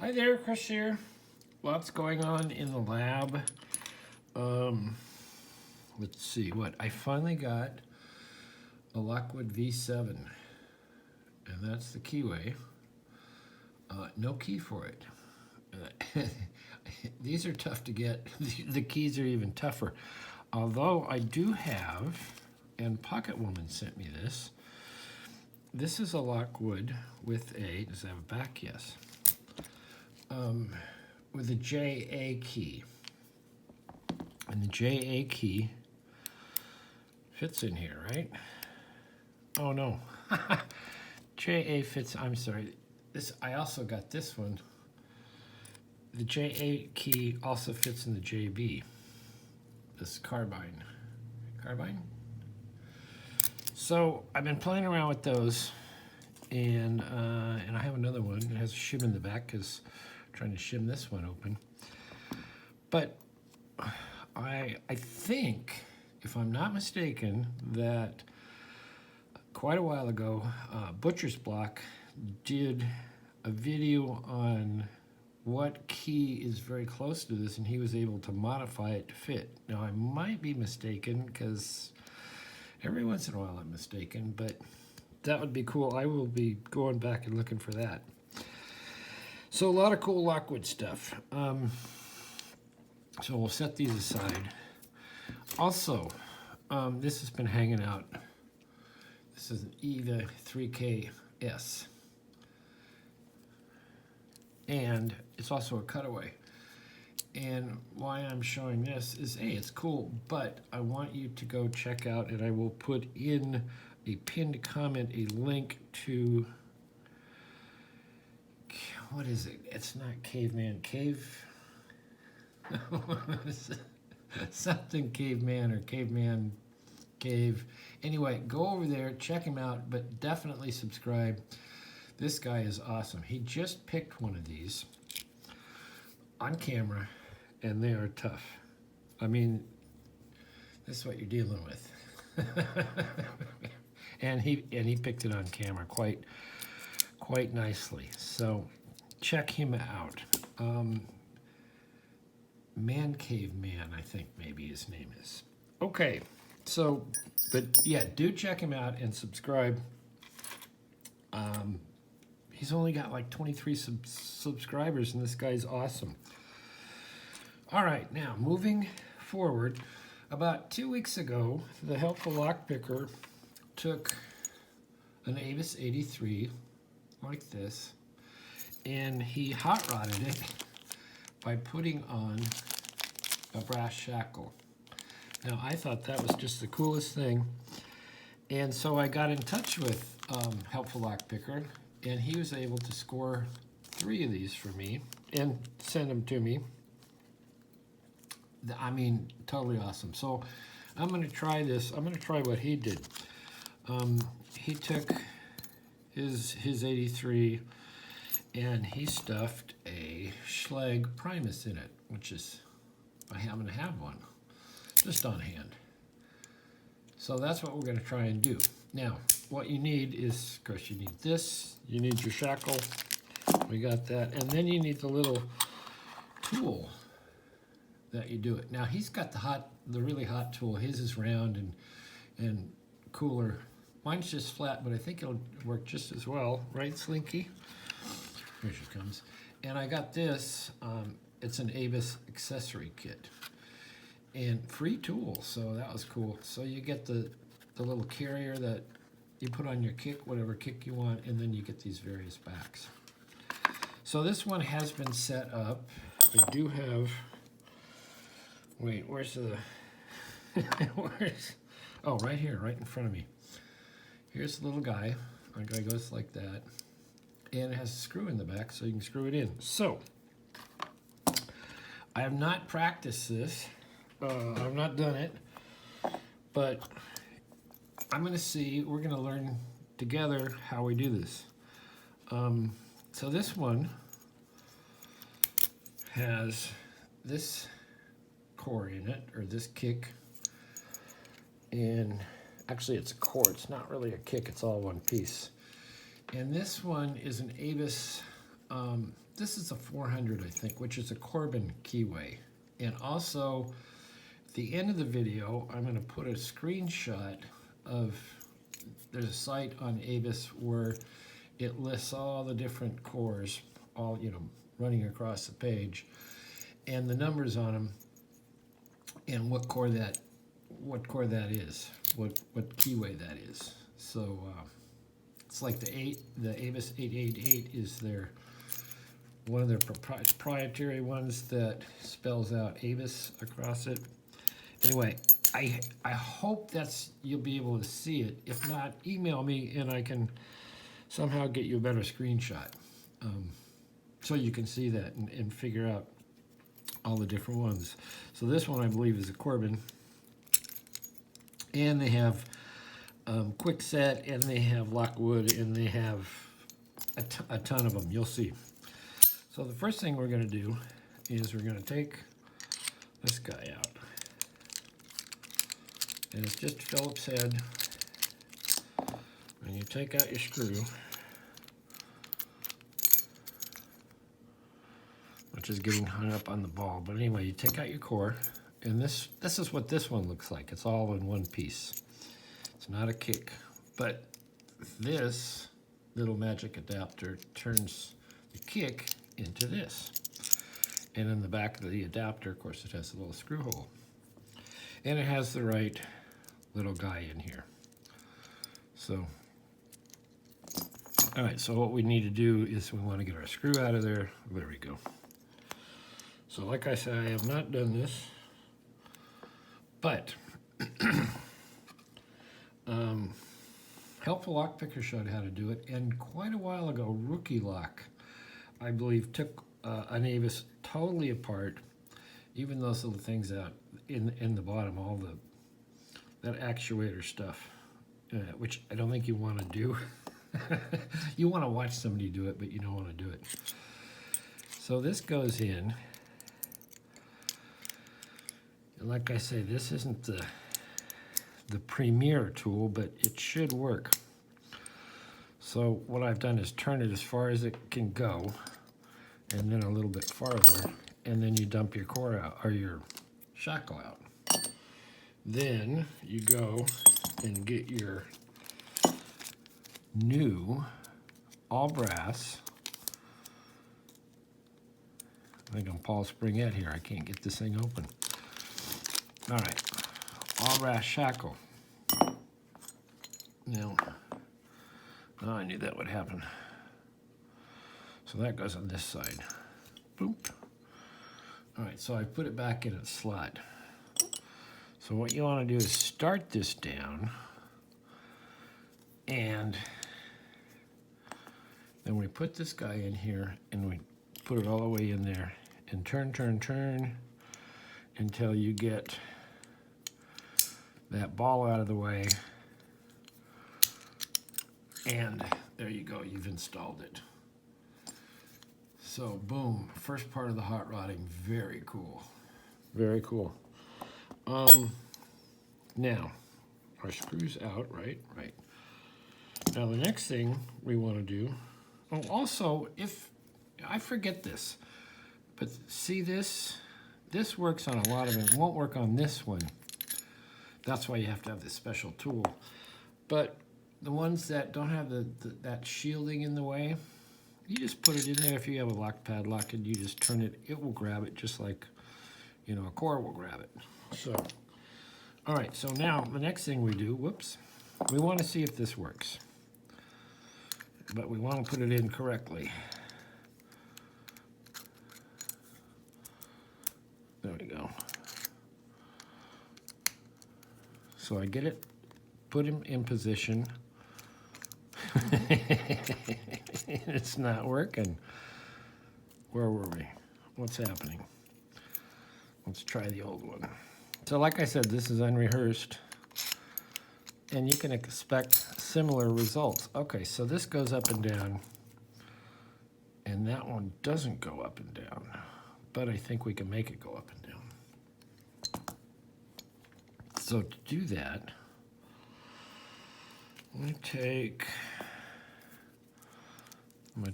Hi there, Chris here. Lots going on in the lab. Let's see what I finally got a Lockwood V7, and that's the keyway. No key for it. These are tough to get. The keys are even tougher. Although I do have, and Pocket Woman sent me this. This is a Lockwood with a, does it have a back? Yes. With a JA key. And the JA key fits in here, right? Oh no. JA fits, I'm sorry. This, I also got this one. The JA key also fits in the JB. This carbine. Carbine? So I've been playing around with those, and I have another one. It has a shim in the back because I'm trying to shim this one open. But I think, if I'm not mistaken, that quite a while ago, Butcher's Block did a video on what key is very close to this, and he was able to modify it to fit. Now, I might be mistaken, because every once in a while I'm mistaken, but that would be cool. I will be going back and looking for that. So a lot of cool Lockwood stuff. So we'll set these aside. Also, this has been hanging out. This is an EVA 3KS. And it's also a cutaway. And why I'm showing this is, hey, it's cool, but I want you to go check out, and I will put in a pinned comment, a link to, what is it? It's not Caveman, something Caveman or Caveman Cave. Anyway, go over there, check him out, but definitely subscribe. This guy is awesome. He just picked one of these on camera, and they are tough. I mean, this is what you're dealing with. and he picked it on camera quite nicely. So check him out. Man Cave Man, I think maybe his name is. Okay, so, but yeah, do check him out and subscribe. He's only got like 23 subscribers, and this guy's awesome. All right, now moving forward, about 2 weeks ago, the Helpful Lockpicker took an Avis 83 like this, and he hot rodded it by putting on a brass shackle. Now, I thought that was just the coolest thing, and so I got in touch with Helpful Lockpicker, and he was able to score 3 of these for me and send them to me. I mean, totally awesome. So I'm going to try this. I'm going to try what he did. He took his 83, and he stuffed a Schlage Primus in it, which is, I happen to have one, just on hand. So that's what we're going to try and do. Now, what you need is, of course, you need this. You need your shackle. We got that. And then you need the little tool that you do it. Now, he's got the really hot tool. His is round and cooler. Mine's just flat, but I think it'll work just as well. Right, Slinky? Here she comes. And I got this. It's an Avis accessory kit. And free tool, so that was cool. So you get the little carrier that you put on your kick, whatever kick you want, and then you get these various backs. So this one has been set up. I do have, wait, where's the, oh, right here, right in front of me. Here's the little guy. The guy goes like that. And it has a screw in the back, so you can screw it in. So, I have not practiced this. I've not done it, but I'm going to see, we're going to learn together how we do this. So this one has this core in it, or this kick, and actually it's a core, it's not really a kick, it's all one piece. And this one is an Avis this is a 400, I think, which is a Corbin keyway. And also, at the end of the video, I'm going to put a screenshot of, there's a site on Avis where it lists all the different cores, all, running across the page, and the numbers on them, and what core that is, what keyway that is. So it's like the Avis 888 is one of their proprietary ones that spells out Avis across it. Anyway, I hope you'll be able to see it. If not, email me and I can somehow get you a better screenshot, so you can see that and figure out all the different ones. So this one I believe is a Corbin, and they have Quickset, and they have Lockwood, and they have a ton of them. You'll see. So the first thing we're going to do is we're going to take this guy out. And it's just Phillips head. And you take out your screw, which is getting hung up on the ball. But anyway, you take out your core, and this is what this one looks like. It's all in one piece. It's not a kick. But this little magic adapter turns the kick into this. And in the back of the adapter, of course, it has a little screw hole. And it has the right little guy in here. So, all right, so what we need to do is we want to get our screw out of there. There we go. So like I said, I have not done this, but Helpful Lock Picker showed how to do it, and quite a while ago, Rookie Lock, I believe, took an Avis totally apart, even those little things out in the bottom, all that actuator stuff, which I don't think you want to do. You want to watch somebody do it, but you don't want to do it. So this goes in, and like I say, this isn't the premier tool, but it should work. So what I've done is turn it as far as it can go, and then a little bit farther, and then you dump your core out, or your shackle out. Then you go and get your new all brass. I think I'm Paul Springett here. I can't get this thing open. All right, all brass shackle. Now, oh, I knew that would happen. So that goes on this side. Boop. All right, so I put it back in its slot. So what you want to do is start this down, and then we put this guy in here, and we put it all the way in there, and turn until you get that ball out of the way, and there you go, you've installed it. So boom, first part of the hot rodding, very cool. Very cool. Now, our screw's out, right? Right. Now the next thing we want to do, oh, also, if, I forget this, but see this? This works on a lot of it. It won't work on this one. That's why you have to have this special tool. But the ones that don't have that shielding in the way, you just put it in there. If you have a lock padlock and you just turn it, it will grab it just like, a core will grab it. So, all right, so now the next thing we do, whoops, we want to see if this works. But we want to put it in correctly. There we go. So I get it, put him in position. It's not working. Where were we? What's happening? Let's try the old one. So like I said, this is unrehearsed, and you can expect similar results. Okay, so this goes up and down, and that one doesn't go up and down, but I think we can make it go up and down. So to do that, I'm going to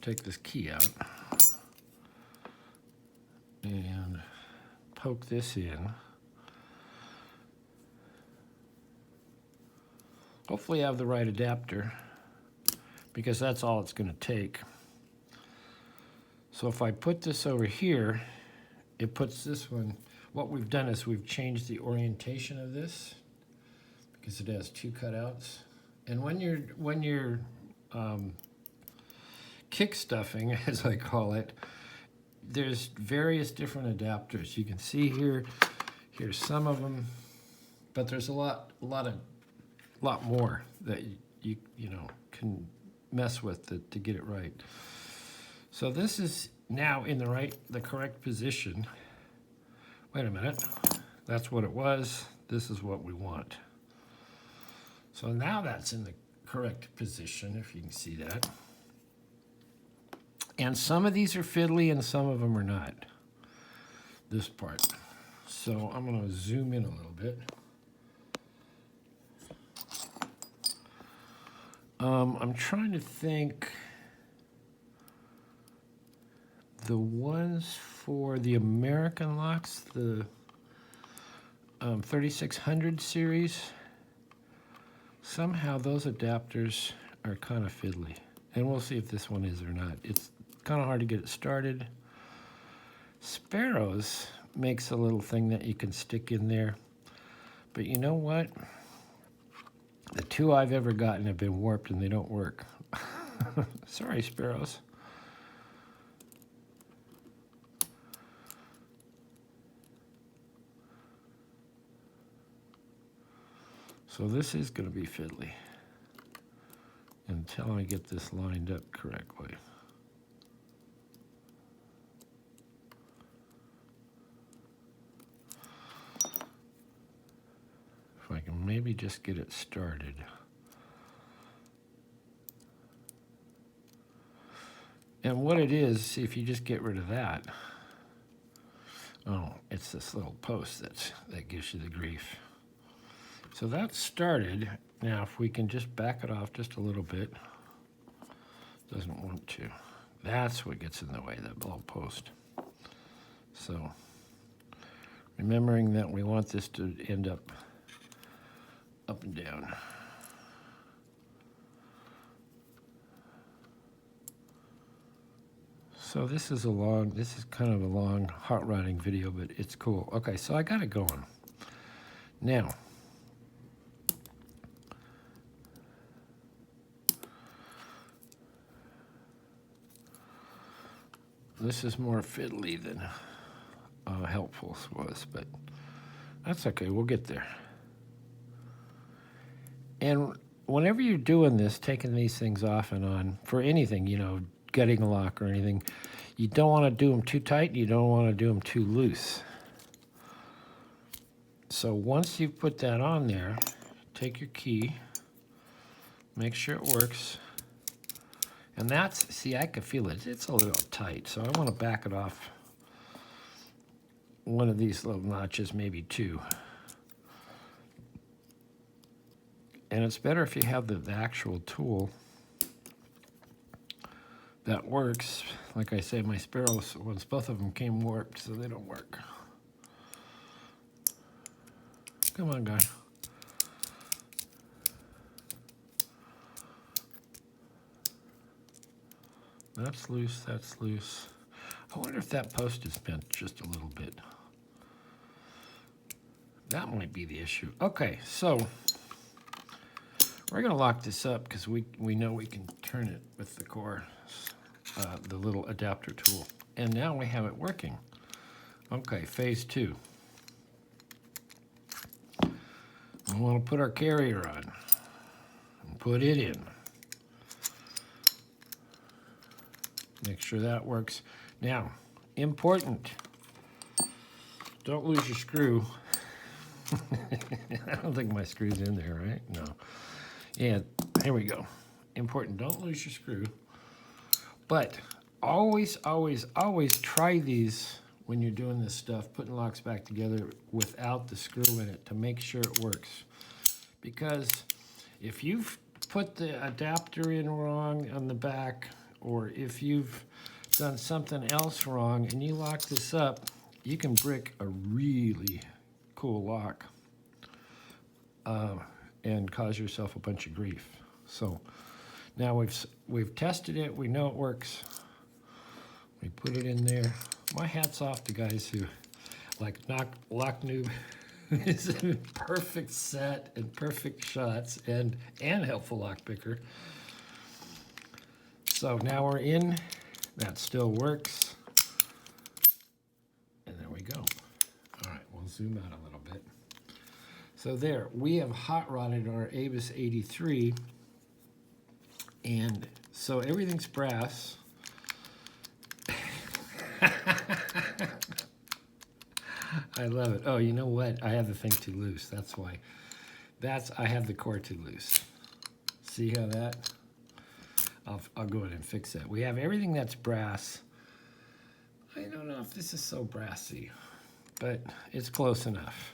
take this key out. poke this in. Hopefully I have the right adapter, because that's all it's going to take. So if I put this over here, it puts this one, what we've done is we've changed the orientation of this because it has two cutouts. And when you're kick stuffing, as I call it, there's various different adapters. You can see here's some of them, but there's a lot more that you can mess with to get it right. So this is now in the correct position. Wait a minute, that's what it was. This is what we want. So now that's in the correct position, if you can see that. And some of these are fiddly and some of them are not, this part. So I'm gonna zoom in a little bit. I'm trying to think, the ones for the American locks, the 3600 series, somehow those adapters are kind of fiddly. And we'll see if this one is or not. It's kind of hard to get it started. Sparrows makes a little thing that you can stick in there. But you know what? The two I've ever gotten have been warped and they don't work. Sorry, Sparrows. So this is going to be fiddly until I get this lined up correctly. If I can maybe just get it started. And what it is, if you just get rid of that, oh, it's this little post that gives you the grief. So that's started. Now, if we can just back it off just a little bit, doesn't want to. That's what gets in the way, that little post. So, remembering that we want this to end up and down. So this is kind of a long hot rodding video, but it's cool. Okay, so I got it going. Now, this is more fiddly than helpful was, but that's okay, we'll get there. And whenever you're doing this, taking these things off and on, for anything, gutting a lock or anything, you don't want to do them too tight, you don't want to do them too loose. So once you put that on there, take your key, make sure it works. And see, I can feel it. It's a little tight, so I want to back it off one of these little notches, maybe two. And it's better if you have the actual tool that works. Like I say, my Sparrows ones, both of them came warped, so they don't work. Come on, guy. That's loose, that's loose. I wonder if that post is bent just a little bit. That might be the issue. Okay, so we're gonna lock this up because we know we can turn it with the core, the little adapter tool. And now we have it working. Okay, phase 2. We want to put our carrier on and put it in. Make sure that works. Now, important, don't lose your screw. I don't think my screw's in there, right? No. Yeah, here we go. Important, don't lose your screw. But always, always, always try these when you're doing this stuff, putting locks back together without the screw in it to make sure it works. Because if you've put the adapter in wrong on the back, or if you've done something else wrong and you lock this up, you can brick a really cool lock and cause yourself a bunch of grief. So now we've tested it. We know it works. We put it in there. My hat's off to guys who like lock noob. It's a perfect set and perfect shots and helpful lock picker. So now we're in. That still works. And there we go. All right, we'll zoom out a little bit. So there, we have hot rodded our Avis 83. And so everything's brass. I love it. Oh, you know what? I have the thing too loose. That's why. I have the core too loose. See how that? I'll go ahead and fix that. We have everything that's brass. I don't know if this is so brassy, but it's close enough.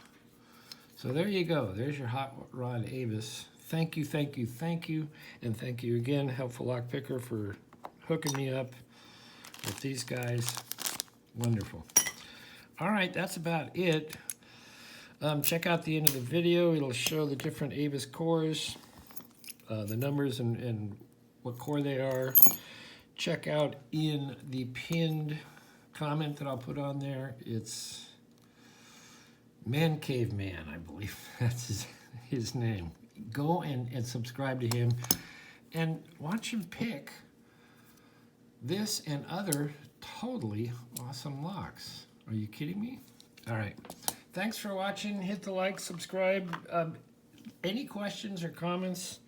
So there you go. There's your hot rod Avis. Thank you, thank you, thank you. And thank you again, Helpful Lock Picker, for hooking me up with these guys. Wonderful. All right, that's about it. Check out the end of the video. It'll show the different Avis cores, the numbers and what core they are. Check out in the pinned comment that I'll put on there. It's Man Cave Man, I believe that's his name. Go and subscribe to him and watch him pick this and other totally awesome locks. Are you kidding me? All right. Thanks for watching. Hit the like, subscribe. Any questions or comments,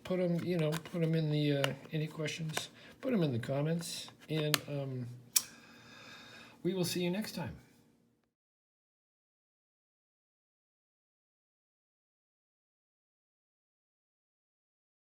put them in the, any questions, put them in the comments. And we will see you next time.